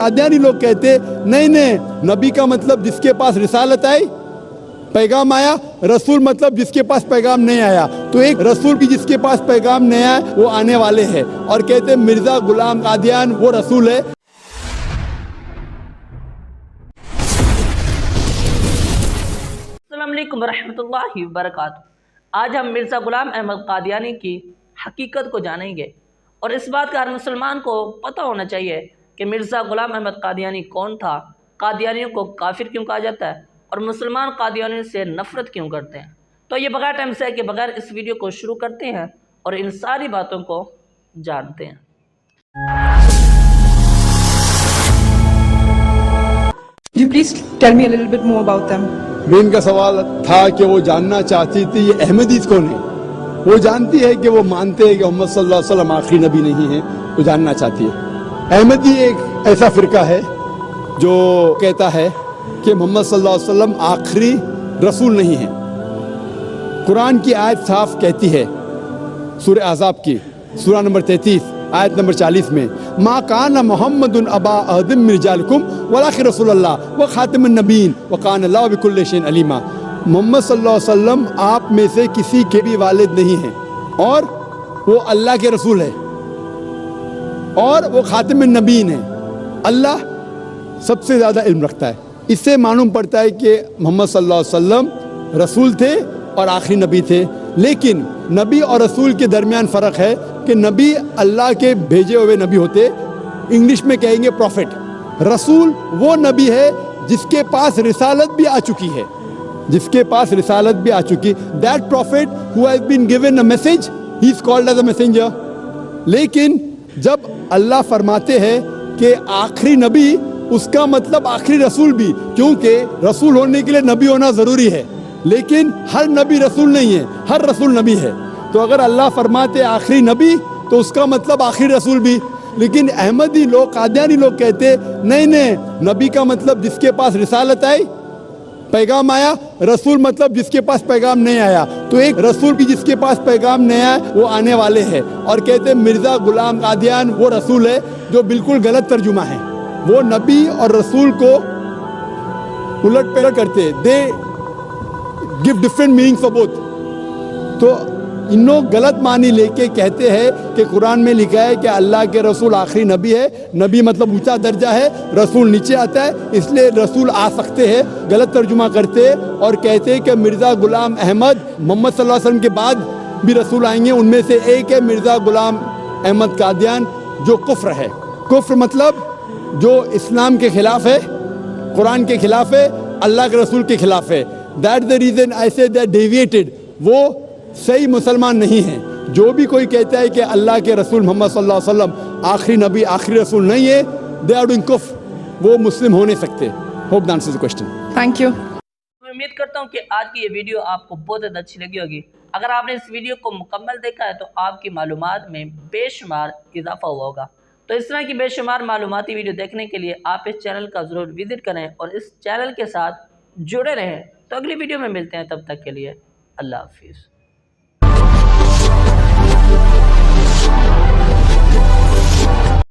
قادیانی لوگ کہتے نہیں نبی کا مطلب جس کے پاس رسالت آئی، پیغام آیا، رسول مطلب جس کے پاس پیغام نہیں آیا۔ تو ایک رسول بھی جس کے پاس پیغام نہیں آیا وہ آنے والے ہیں، اور کہتے مرزا غلام قادیان وہ رسول ہے۔ السلام علیکم ورحمۃ اللہ وبرکاتہ۔ آج ہم مرزا غلام احمد قادیانی کی حقیقت کو جانیں گے، اور اس بات کا ہر مسلمان کو پتہ ہونا چاہیے کہ مرزا غلام احمد قادیانی کون تھا، قادیانیوں کو کافر کیوں کہا جاتا ہے، اور مسلمان قادیانیوں سے نفرت کیوں کرتے ہیں۔ تو یہ بغیر ٹائم سے کہ بغیر اس ویڈیو کو شروع کرتے ہیں اور ان ساری باتوں کو جانتے ہیں۔ Could you please tell me a little bit more about them? ان کا سوال تھا کہ وہ جاننا چاہتی تھی یہ احمدیز کون ہے۔ وہ جانتی ہے کہ وہ مانتے ہیں کہ محمد صلی اللہ علیہ وسلم آخری نبی نہیں ہے، وہ جاننا چاہتی ہے۔ احمدی ایک ایسا فرقہ ہے جو کہتا ہے کہ محمد صلی اللہ علیہ وسلم آخری رسول نہیں ہے۔ قرآن کی آیت صاف کہتی ہے، سورہ احزاب کی سورہ نمبر 33 آیت نمبر 40 میں، ما کان محمد ابا احد من رجالکم ولکن رسول اللہ وخاتم النبیین وکان اللہ بکل شیء علیما۔ محمد صلی اللہ علیہ وسلم آپ میں سے کسی کے بھی والد نہیں ہیں، اور وہ اللہ کے رسول ہے، اور وہ خاتم النبیین ہے۔ اللہ سب سے زیادہ علم رکھتا ہے۔ اس سے معلوم پڑتا ہے کہ محمد صلی اللہ علیہ وسلم رسول تھے اور آخری نبی تھے۔ لیکن نبی اور رسول کے درمیان فرق ہے کہ نبی اللہ کے بھیجے ہوئے نبی ہوتے، انگلش میں کہیں گے پروفٹ۔ رسول وہ نبی ہے جس کے پاس رسالت بھی آ چکی ہے، جس کے پاس رسالت بھی آ چکی۔ That prophet who has been given a message, he is called as a messenger۔ لیکن جب اللہ فرماتے ہیں کہ آخری نبی، اس کا مطلب آخری رسول بھی، کیونکہ رسول ہونے کے لیے نبی ہونا ضروری ہے، لیکن ہر نبی رسول نہیں ہے، ہر رسول نبی ہے۔ تو اگر اللہ فرماتے آخری نبی تو اس کا مطلب آخری رسول بھی۔ لیکن احمدی لوگ، قادیانی لوگ کہتے نہیں نبی کا مطلب جس کے پاس رسالت آئی، پیغام آیا، رسول مطلب جس کے پاس پیغام نہیں آیا۔ تو ایک رسول بھی جس کے پاس پیغام نہیں آیا وہ آنے والے ہیں، اور کہتے مرزا غلام قادیان وہ رسول ہے، جو بالکل غلط ترجمہ ہے۔ وہ نبی اور رسول کو الٹ پلٹ کرتے، دے give different meaning for both۔ تو انہوں غلط معنی لے کے کہتے ہیں کہ قرآن میں لکھا ہے کہ اللہ کے رسول آخری نبی ہے، نبی مطلب اونچا درجہ ہے، رسول نیچے آتا ہے، اس لیے رسول آ سکتے ہیں۔ غلط ترجمہ کرتے اور کہتے کہ مرزا غلام احمد محمد صلی اللہ علیہ وسلم کے بعد بھی رسول آئیں گے، ان میں سے ایک ہے مرزا غلام احمد قادیان، جو کفر ہے۔ کفر مطلب جو اسلام کے خلاف ہے، قرآن کے خلاف ہے، اللہ کے رسول کے خلاف ہے۔ That's the reason I say they deviated۔ وہ صحیح مسلمان نہیں ہیں۔ جو بھی کوئی کہتا ہے کہ اللہ کے رسول محمد صلی اللہ علیہ وسلم آخری نبی، آخری رسول نہیں ہے، they are doing کفر، وہ مسلم ہو نہیں سکتے۔ Hope that answers the question۔ Thank you. میں امید کرتا ہوں کہ آج کی یہ ویڈیو آپ کو بہت زیادہ اچھی لگی ہوگی۔ اگر آپ نے اس ویڈیو کو مکمل دیکھا ہے تو آپ کی معلومات میں بے شمار اضافہ ہوا ہوگا۔ تو اس طرح کی بے شمار معلوماتی ویڈیو دیکھنے کے لیے آپ اس چینل کا ضرور وزٹ کریں اور اس چینل کے ساتھ جڑے رہیں۔ تو اگلی ویڈیو میں ملتے ہیں، تب تک کے لیے اللہ حافظ۔